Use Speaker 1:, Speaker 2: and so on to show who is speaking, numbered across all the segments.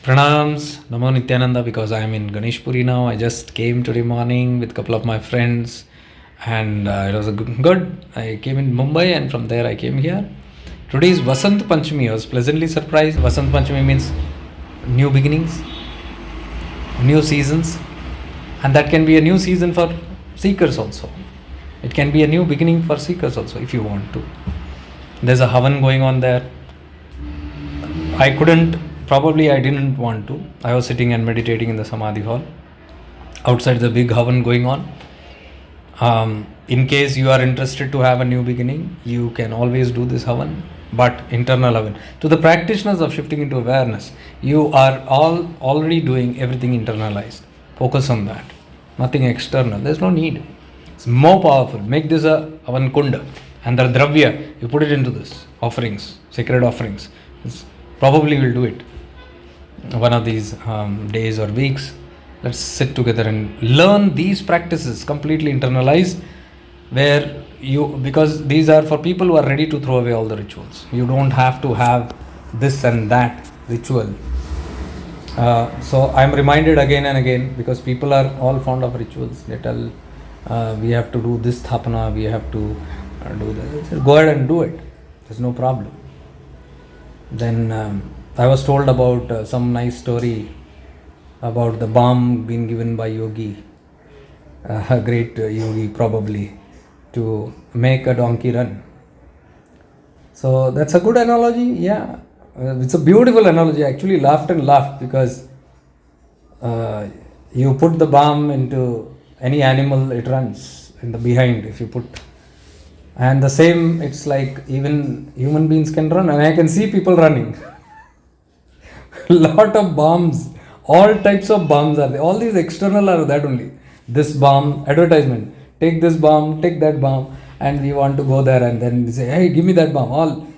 Speaker 1: Pranams, Namo Nityananda, because I am in Ganeshpuri now. I just came today morning with a couple of my friends and it was good. I came in Mumbai and from there I came here. Today is Vasant Panchami. I was pleasantly surprised. Vasant Panchami means new beginnings, new seasons, and that can be a new season for seekers also. It can be a new beginning for seekers also if you want to. There's a Havan going on there. I didn't want to. I was sitting and meditating in the Samadhi hall. Outside the big Havan going on. In case you are interested to have a new beginning, you can always do this Havan, but internal Havan. To the practitioners of shifting into awareness, you are all already doing everything internalized. Focus on that. Nothing external. There's no need. It's more powerful. Make this a Havan Kunda. And the Dravya, you put it into this. Offerings, sacred offerings. Probably will do it one of these days or weeks. Let's sit together and learn these practices completely internalized, because these are for people who are ready to throw away all the rituals. You don't have to have this and that ritual. So I'm reminded again and again, because people are all fond of rituals. They tell we have to do this thapana, we have to do that. Go ahead and do it. There's no problem. Then I was told about some nice story about the balm being given by yogi, a great yogi probably, to make a donkey run. So that's a good analogy. Yeah, it's a beautiful analogy. I actually laughed and laughed because you put the balm into any animal, it runs in the behind. If you put, and the same, it's like even human beings can run, and I can see people running. Lot of balms, all types of balms are there. All these external are that only. This balm, advertisement, take this balm, take that balm, and we want to go there and then we say, hey, give me that balm.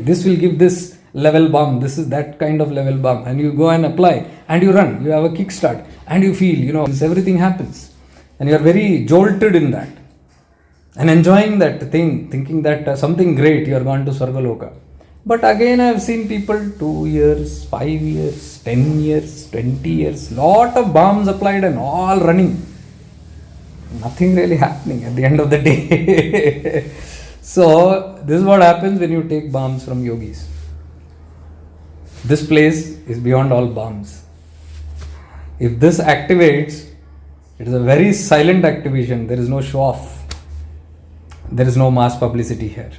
Speaker 1: This will give this level balm, this is that kind of level balm, and you go and apply and you run, you have a kickstart and you feel, everything happens and you are very jolted in that and enjoying that thing, thinking that something great, you are going to Sargaloka. But again, I have seen people 2 years, 5 years, 10 years, 20 years, lot of balms applied and all running. Nothing really happening at the end of the day. So, this is what happens when you take balms from yogis. This place is beyond all balms. If this activates, it is a very silent activation. There is no show off. There is no mass publicity here.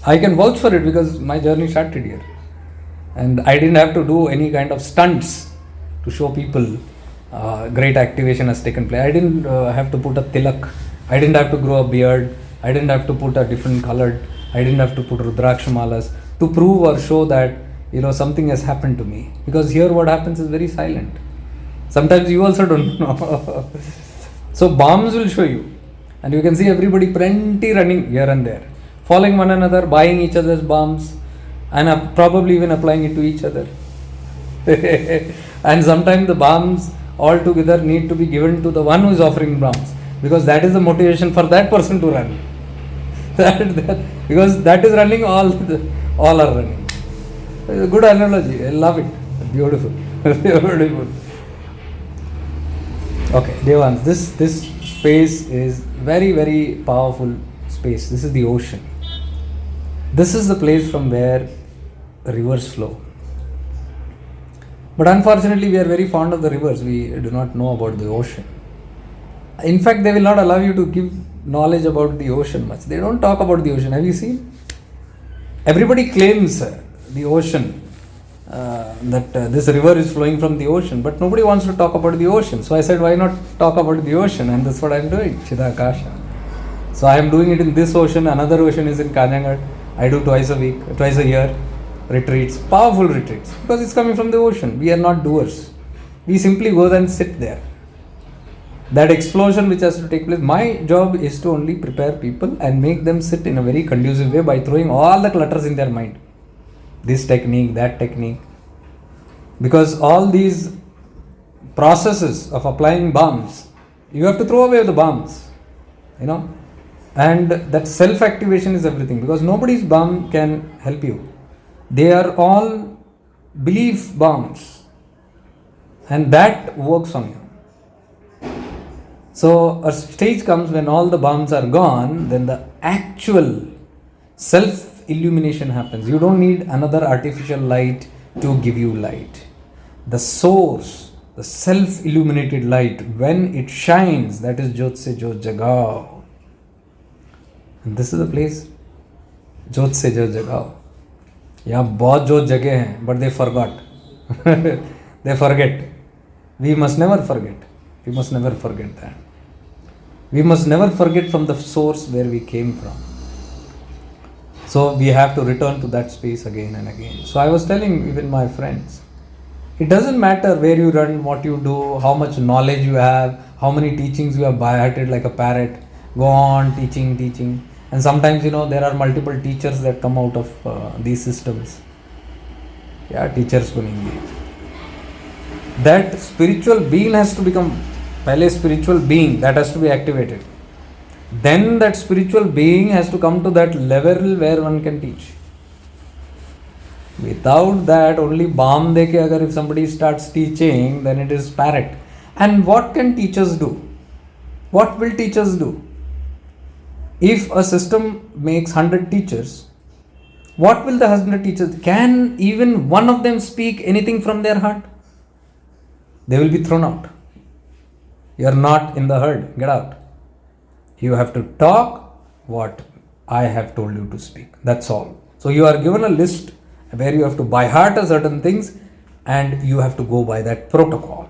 Speaker 1: I can vouch for it because my journey started here. And I didn't have to do any kind of stunts to show people great activation has taken place. I didn't have to put a tilak. I didn't have to grow a beard. I didn't have to put a different colored. I didn't have to put rudraksha malas to prove or show that something has happened to me. Because here what happens is very silent. Sometimes you also don't know. So balms will show you. And you can see everybody plenty running here and there, following one another, buying each other's balms, and probably even applying it to each other. And sometimes the balms all together need to be given to the one who is offering balms, because that is the motivation for that person to run. Because that is running, all are running. It's a good analogy. I love it. Beautiful. Beautiful. Okay, Devans, this space is very, very powerful space. This is the ocean. This is the place from where the rivers flow. But unfortunately, we are very fond of the rivers. We do not know about the ocean. In fact, they will not allow you to give knowledge about the ocean much. They don't talk about the ocean. Have you seen? Everybody claims the ocean, that this river is flowing from the ocean, but nobody wants to talk about the ocean. So I said, why not talk about the ocean? And that's what I am doing, Chidakasha. So I am doing it in this ocean. Another ocean is in Kanyangat. I do twice a year retreats, powerful retreats, because it's coming from the ocean. We are not doers. We simply go there and sit there. That explosion which has to take place, my job is to only prepare people and make them sit in a very conducive way by throwing all the clutters in their mind. This technique, that technique. Because all these processes of applying balms, you have to throw away the balms, and that self-activation is everything, because nobody's balm can help you. They are all belief balms. and that works on you. So a stage comes when all the balms are gone, then the actual self illumination happens. You don't need another artificial light to give you light. The source, the self illuminated light, when it shines, that is Jyotse Jyot Jagao. And this is the place, Jyotse Jyot Jagao. यहाँ बहुत जोत जगे हैं, but they forgot. They forget. We must never forget. We must never forget that. We must never forget from the source where we came from. So we have to return to that space again and again. So I was telling even my friends, it doesn't matter where you run, what you do, how much knowledge you have, how many teachings you have by-hearted like a parrot. Go on teaching. And sometimes, there are multiple teachers that come out of these systems. Yeah, teachers banenge. That spiritual being has to become, pehle spiritual being, that has to be activated. Then that spiritual being has to come to that level where one can teach. Without that, only balm deke agar if somebody starts teaching, then it is parrot. And what can teachers do? What will teachers do? If a system makes 100 teachers, what will the 100 teachers? Can even one of them speak anything from their heart? They will be thrown out. You are not in the herd. Get out. You have to talk what I have told you to speak. That's all. So you are given a list where you have to by heart certain things and you have to go by that protocol.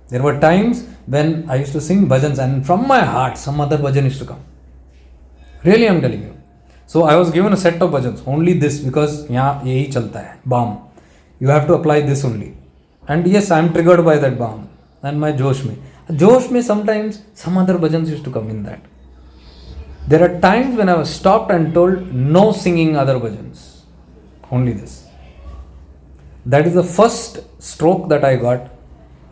Speaker 1: There were times when I used to sing bhajans and from my heart some other bhajan used to come. Really, I'm telling you. So I was given a set of bhajans, only this, because yahan yahi chalta hai, balm. You have to apply this only. And yes, I'm triggered by that balm and my Josh mein sometimes some other bhajans used to come in that. There are times when I was stopped and told no singing other bhajans, only this. That is the first stroke that I got.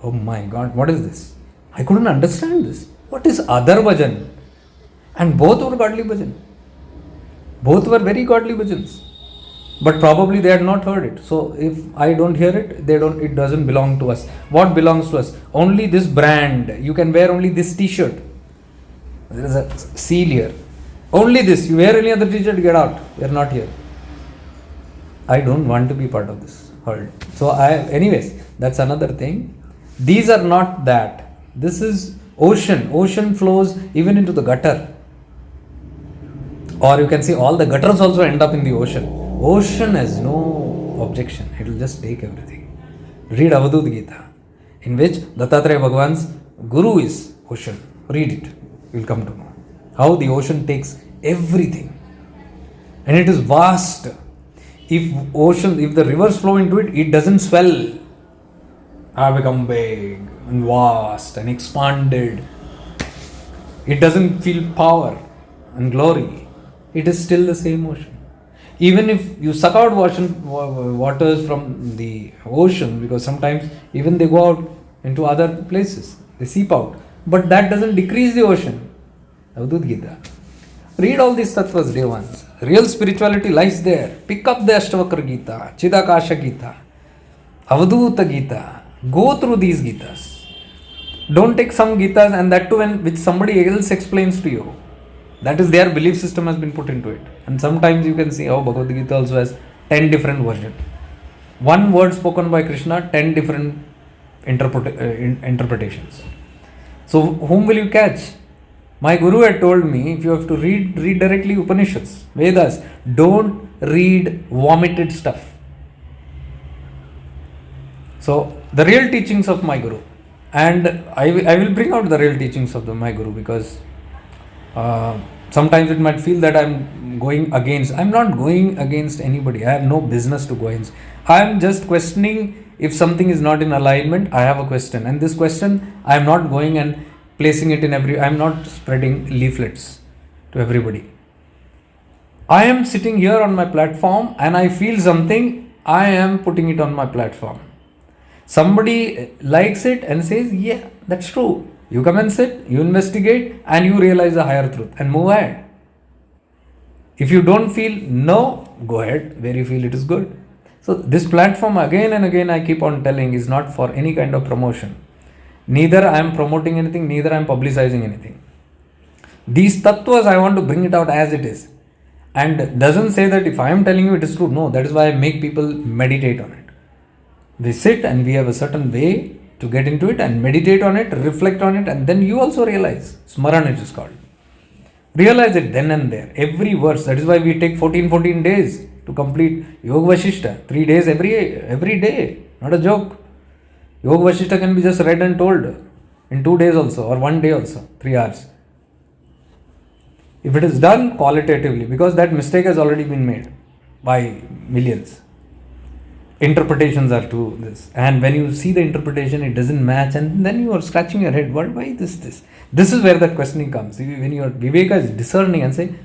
Speaker 1: Oh my God, what is this? I couldn't understand this. What is other bhajan? And both were godly bhajan. Both were very godly bhajans. But probably they had not heard it. So if I don't hear it, it doesn't belong to us. What belongs to us? Only this brand. You can wear only this t-shirt. There is a seal here. Only this. You wear any other t-shirt, get out. We are not here. I don't want to be part of this herd. So anyways, that's another thing. These are not that. This is ocean. Ocean flows even into the gutter. Or you can see all the gutters also end up in the ocean. Ocean has no objection. It will just take everything. Read Avadhoot Gita, in which Dattatreya Bhagwan's Guru is ocean. Read it. You will come to know how the ocean takes everything. And it is vast. If the rivers flow into it, it doesn't swell. I become big and vast and expanded. It doesn't feel power and glory. It is still the same ocean. Even if you suck out waters from the ocean, because sometimes even they go out into other places, they seep out. But that doesn't decrease the ocean. Avadhoot Gita. Read all these tattvas, dear ones. Real spirituality lies there. Pick up the Ashtavakra Gita, Chidakasha Gita, Avadhoota Gita. Go through these Gitas. Don't take some Gitas and that too which somebody else explains to you. That is their belief system has been put into it. And sometimes you can see how Bhagavad Gita also has 10 different versions. One word spoken by Krishna, 10 different interpretations. So whom will you catch? My Guru had told me, if you have to read directly Upanishads, Vedas. Don't read vomited stuff. So the real teachings of my Guru, and I will bring out the real teachings of my Guru, because sometimes it might feel that I'm going against. I'm not going against anybody. I have no business to go against. I'm just questioning if something is not in alignment. I have a question, and this question I am not going and placing it in I'm not spreading leaflets to everybody. I am sitting here on my platform and I feel something. I am putting it on my platform. Somebody likes it and says, yeah, that's true. You come and sit, you investigate, and you realize a higher truth and move ahead. If you don't feel no, go ahead where you feel it is good. So this platform, again and again I keep on telling, is not for any kind of promotion. Neither I am promoting anything, neither I am publicizing anything. These tattvas, I want to bring it out as it is. And doesn't say that if I am telling you it is true. No, that is why I make people meditate on it. We sit and we have a certain way to get into it and meditate on it, reflect on it, and then you also realize. Smaran it is called. Realize it then and there. Every verse. That is why we take 14 days to complete Yoga Vashishta. 3 days every day. Not a joke. Yoga Vashishta can be just read and told in 2 days also, or 1 day also, 3 hours. If it is done qualitatively, because that mistake has already been made by millions. Interpretations are to this, and when you see the interpretation, it doesn't match, and then you are scratching your head. Why this? This is where that questioning comes. When your Viveka is discerning and say,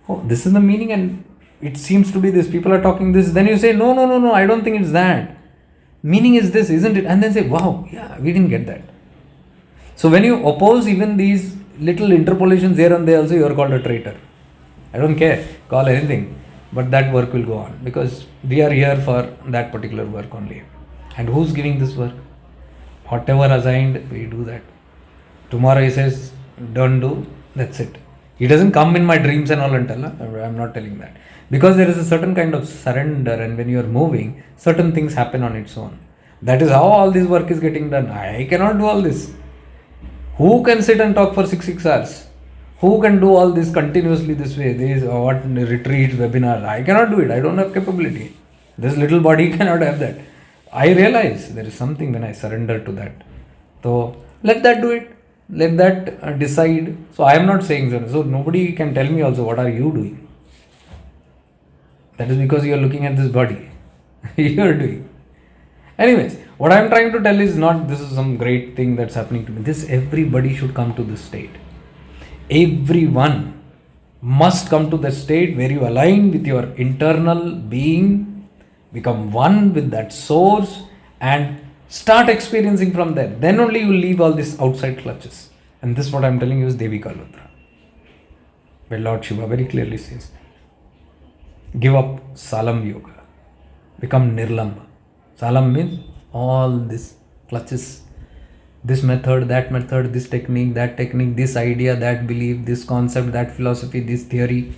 Speaker 1: oh, this is the meaning, and it seems to be this. People are talking this. Then you say, no, I don't think it's that. Meaning is this, isn't it? And then say, wow, yeah, we didn't get that. So when you oppose even these little interpolations here and there also, you are called a traitor. I don't care, call anything, but that work will go on, because we are here for that particular work only. And who's giving this work? Whatever assigned, we do that. Tomorrow he says, don't do, that's it. He doesn't come in my dreams and all and tell, I'm not telling that. Because there is a certain kind of surrender, and when you are moving, certain things happen on its own. That is how all this work is getting done. I cannot do all this. Who can sit and talk for 6 hours? Who can do all this continuously this way? This retreat, webinar. I cannot do it. I don't have capability. This little body cannot have that. I realize there is something when I surrender to that. So let that do it. Let that decide. So I am not saying so. So nobody can tell me also what are you doing. That is because you are looking at this body. You are doing. Anyways, what I am trying to tell is not this is some great thing that's happening to me. This everybody should come to this state. Everyone must come to the state where you align with your internal being, become one with that source, and start experiencing from there. Then only you leave all these outside clutches. And this what I am telling you is Devi Kaludra. Where Lord Shiva very clearly says, give up Salam Yoga. Become Nirlamba. Salam means all these clutches. This method, that method, this technique, this idea, that belief, this concept, that philosophy, this theory.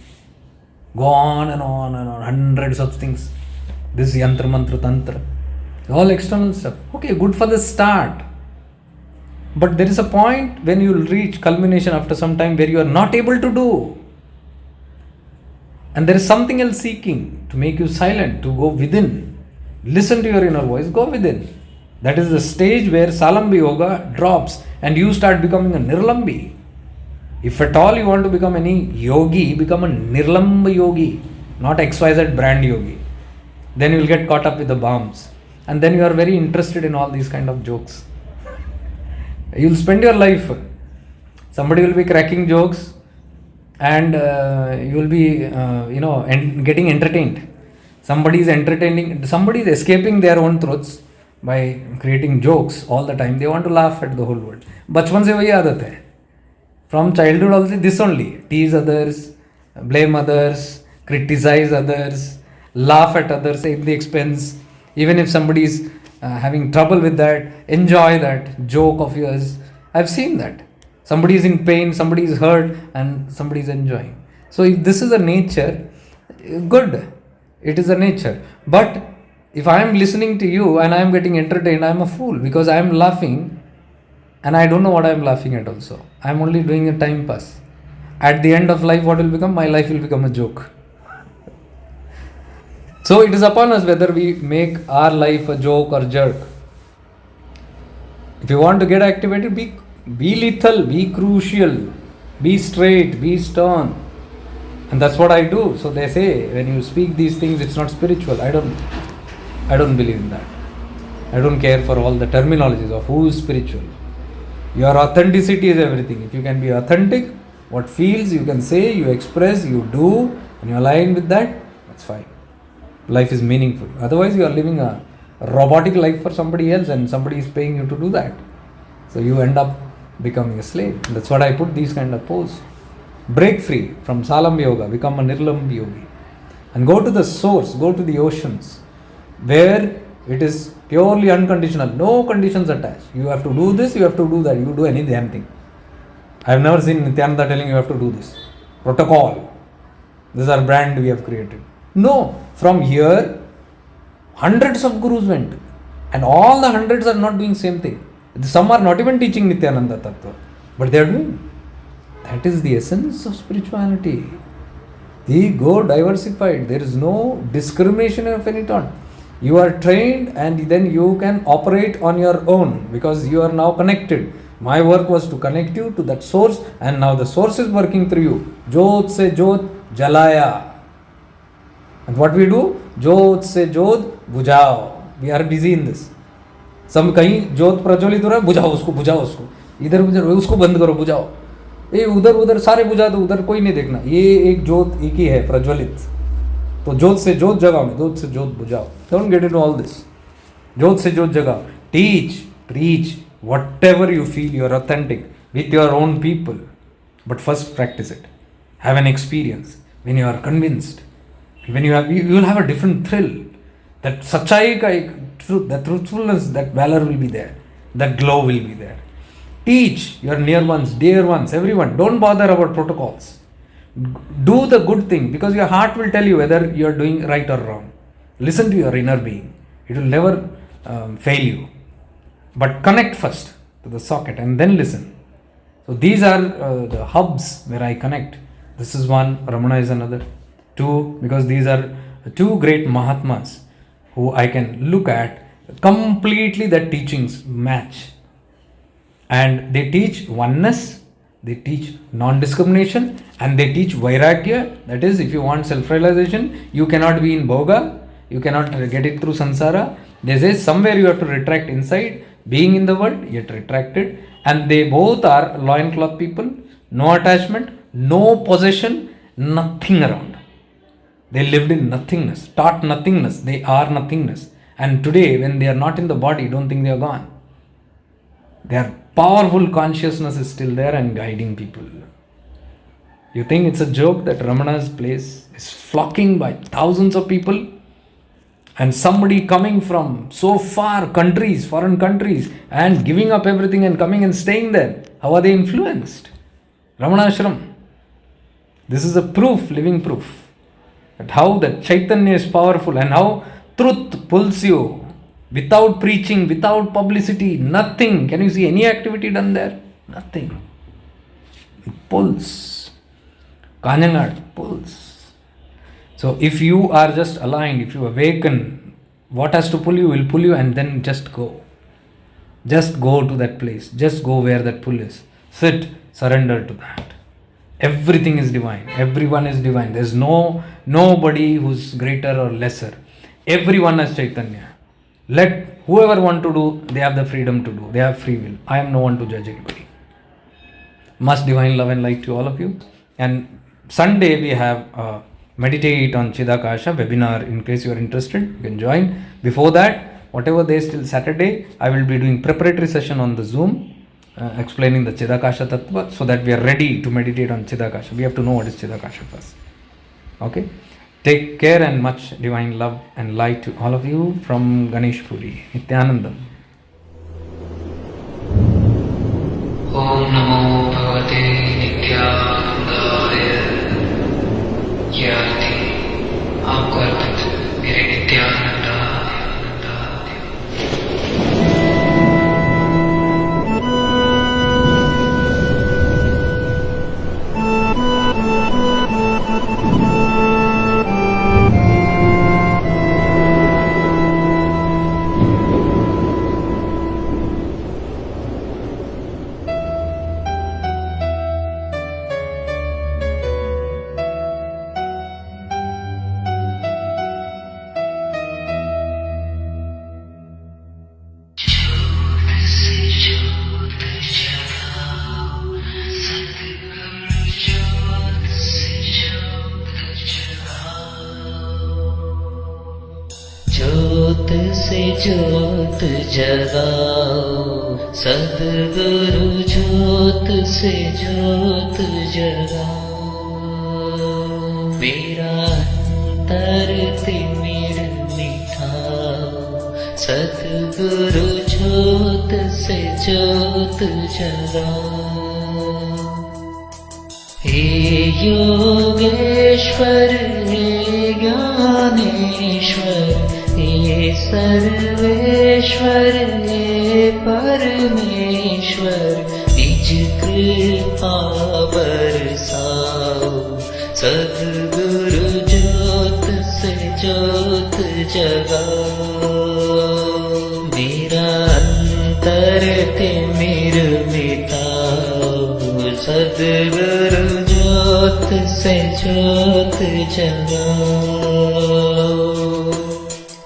Speaker 1: Go on and on and on. Hundreds of things. This yantra, mantra, tantra. All external stuff. Okay, good for the start. But there is a point when you will reach culmination after some time where you are not able to do. And there is something else seeking to make you silent, to go within. Listen to your inner voice, go within. That is the stage where Salambi Yoga drops and you start becoming a Nirlambi. If at all you want to become any yogi, become a Nirlamba yogi, not XYZ brand yogi. Then you will get caught up with the balms. And then you are very interested in all these kind of jokes. You will spend your life. Somebody will be cracking jokes and you will be, getting entertained. Somebody is entertaining, somebody is escaping their own truths by creating jokes all the time. They want to laugh at the whole world. बचपन से वही आदत है. From childhood also this only. Tease others, blame others, criticize others, laugh at others at the expense. Even if somebody is having trouble with that, enjoy that joke of yours. I've seen that. Somebody is in pain, somebody is hurt, and somebody is enjoying. So if this is a nature, good. It is a nature. But if I am listening to you and I am getting entertained, I am a fool because I am laughing and I don't know what I am laughing at also. I am only doing a time pass. At the end of life, what will become? My life will become a joke. So it is upon us whether we make our life a joke or jerk. If you want to get activated, be lethal, be crucial, be straight, be stern. And that's what I do. So they say when you speak these things, it's not spiritual. I don't believe in that. I don't care for all the terminologies of who is spiritual. Your authenticity is everything. If you can be authentic, what feels you can say, you express, you do, and you align with that, that's fine. Life is meaningful. Otherwise, you are living a robotic life for somebody else and somebody is paying you to do that. So you end up becoming a slave. That's what I put these kind of posts. Break free from Salam Yoga, become a Nirlam Yogi. And go to the source, go to the oceans. where it is purely unconditional, no conditions attached. You have to do this, you have to do that, you do any damn thing. I have never seen Nityananda telling you have to do this. Protocol. This is our brand we have created. No, from here, hundreds of gurus went. And all the hundreds are not doing same thing. Some are not even teaching Nityananda Tattva. But they are doing. That is the essence of spirituality. The go diversified. There is no discrimination of any kind. You are trained and then you can operate on your own because you are now connected. My work was to connect you to that source, and now the source is working through you. Jyotse Jyot Jagao. And what we do? Jyotse Jyot Bujhaao. We are busy in this. Some कहीं ज्योत प्रज्वलित हो रहा है, बुझाओ उसको इधर उसको बंद करो, बुझाओ ये उधर सारे बुझा दो, उधर कोई नहीं देखना, ये एक ज्योत एक ही है प्रज्वलित. तो ज्योत से ज्योत जगाओ, ज्योत से ज्योत बुझाओ. Don't get into all this. ज्योत से ज्योत जगाओ. Teach, preach, whatever you feel you are authentic with your own people. But first practice it. Have an experience. When you are convinced, when you will have a different thrill. That sachai ka ek truth, that truthfulness, that valor will be there. That glow will be there. Teach your near ones, dear ones, everyone. Don't bother about protocols. Do the good thing because your heart will tell you whether you are doing right or wrong. Listen to your inner being. It will never fail you. But connect first to the socket and then listen. So these are the hubs where I connect. This is one, Ramana is another. Two, because these are two great Mahatmas who I can look at, completely the teachings match. And they teach oneness, they teach non-discrimination, and they teach vairagya. That is, if you want self-realization, you cannot be in bhoga, you cannot get it through samsara. They say somewhere you have to retract inside, being in the world, yet retracted. And they both are loincloth people, no attachment, no possession, nothing around. They lived in nothingness, taught nothingness, they are nothingness. And today, when they are not in the body, don't think they are gone. Their powerful consciousness is still there and guiding people. You think it's a joke that Ramana's place is flocking by thousands of people? And somebody coming from so far countries, foreign countries, and giving up everything and coming and staying there. How are they influenced? Ramana Ashram. This is a proof, living proof, that how the Chaitanya is powerful and how truth pulls you without preaching, without publicity, nothing. Can you see any activity done there? Nothing. It pulls. Kanyanad pulls. So if you are just aligned, if you awaken, what has to pull you will pull you, and then just go. Just go to that place. Just go where that pull is. Sit, surrender to that. Everything is divine. Everyone is divine. There's nobody who's greater or lesser. Everyone has Chaitanya. Let whoever want to do, they have the freedom to do. They have free will. I am no one to judge anybody. Much divine love and light to all of you. And Sunday we have Meditate on Chidakasha webinar. In case you are interested, you can join. Before that, whatever days till Saturday, I will be doing preparatory session on the Zoom, explaining the Chidakasha Tattva, so that we are ready to meditate on Chidakasha. We have to know what is Chidakasha first. Okay? Take care and much divine love and light to all of you from Ganeshpuri. Nityanandam.
Speaker 2: Om Namo Bhagavate Nityanandaya. ये आरती आपको अर्पित मेरे नित्यानंदा. ज्योत से ज्योत जगाओ सद्गुरु, ज्योत से ज्योत जगाओ. मेरा अंतर तिमिर मिठाओ, सद्गुरु ज्योत से ज्योत जगाओ। हे योगेश्वर हे ज्ञानेश्वर हे सर्वेश्वर हे परमेश्वर निज कृपा बरसाओ। सद्गुरु ज्योत से ज्योत जगाओ। मेरा अंतर तिमिर मिटाओ। सद्गुरु ज्योत से ज्योत जगाओ।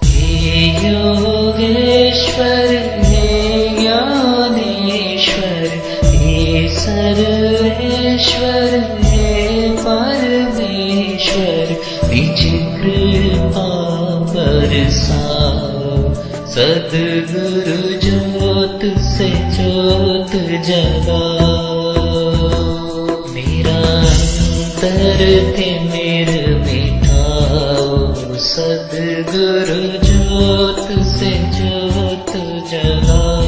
Speaker 2: हे योगेश्वर हे ज्ञानेश्वर हे सर्वेश्वर हे परमेश्वर निज कृपा बरसाओ। सद्गुरु ज्योत से ज्योत जगाओ। मेरा अंतर तिमिर मिटाओ। सद्गुरु ज्योत से ज्योत जगाओ।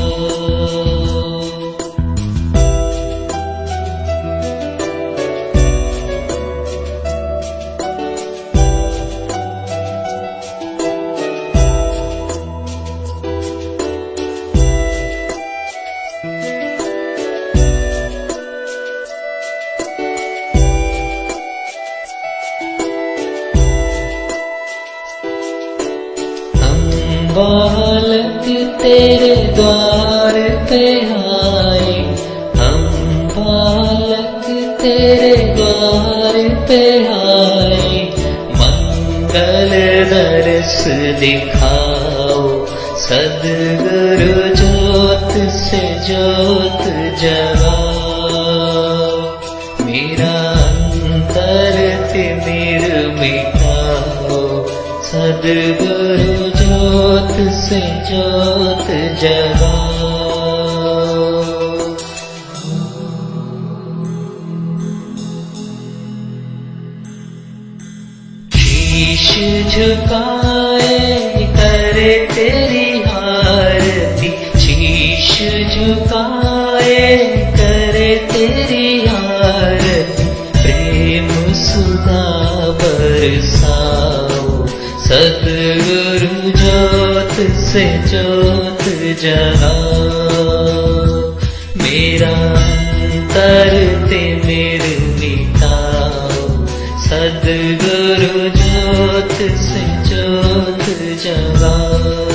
Speaker 2: बालक तेरे द्वार पे आए। हम बालक तेरे द्वार पे आए। मंगल दर्श दिखाओ। सद्गुरु ज्योत से ज्योत जगाओ। मेरा अंतर तिमिर मिटाओ। सद्गुरु ज्योत से ज्योत जगाओ। शीश झुकाए करे तेरी आरती। शीश झुकाए करे तेरी आरती। प्रेम सुधा बरसाओ। सद्गुरु ज्योत से ज्योत जगाओ। मेरा अंतर तिमिर मिटाओ। सद्गुरु ज्योत से ज्योत जगाओ।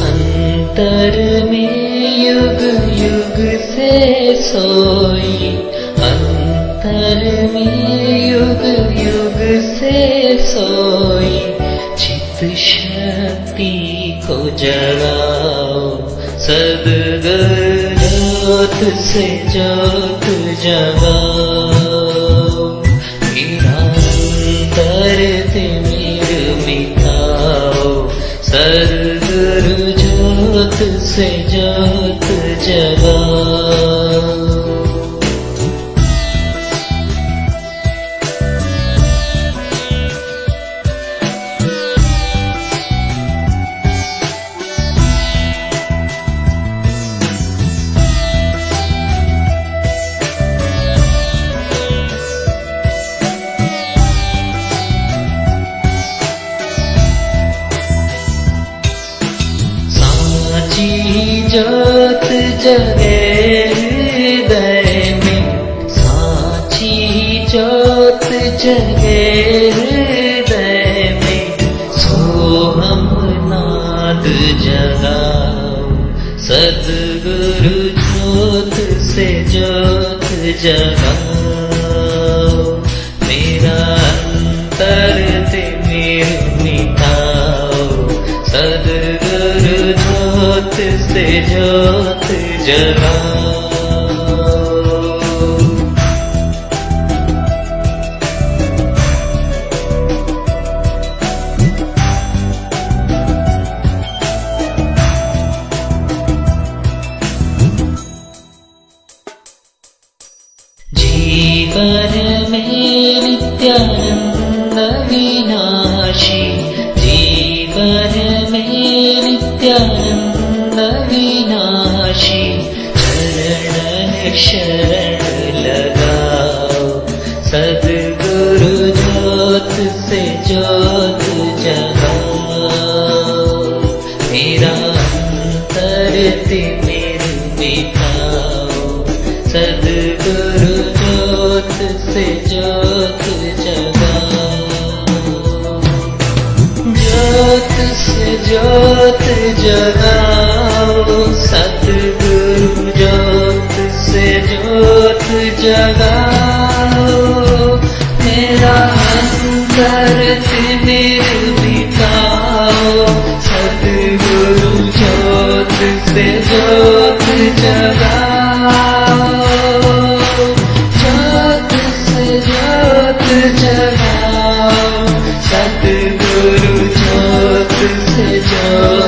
Speaker 2: अंतर में युग युग से सोई। अंतर में युग युग से सोई। चित शक्ति को जगाओ। सद्गुरु ज्योत से ज्योत जगाओ। मेरा अंतर तिमिर मिटाओ। सद्गुरु ज्योत से ज्योत जगाओ। ज्योत जगे हृदय में। साची ज्योत जगे हृदय जगाओ, सद्गुरु ज्योत से ज्योत जगाओ, मेरा अंतर तिमिर मिटाओ, सद्गुरु ज्योत से ज्योत जगाओ। जीवन में नित्यानंद विनाशी, जीवन में नित्यानंद विनाशी, चरण शरण लगाओ, सद्गुरु ज्योत से ज्योत जगाओ, मेरा अंतर तिमिर मिटाओ, सद्गुरु ज्योत से ज्योत जगाओ, ज्योत से ज्योत जगाओ, सद्गुरु ज्योत से ज्योत जगाओ, मेरा अंतर तिमिर मिटाओ, सद्गुरु ज्योत से ज्योत जगाओ, ज्योत से ज्योत जगाओ, सद्गुरु ज्योत से ज्योत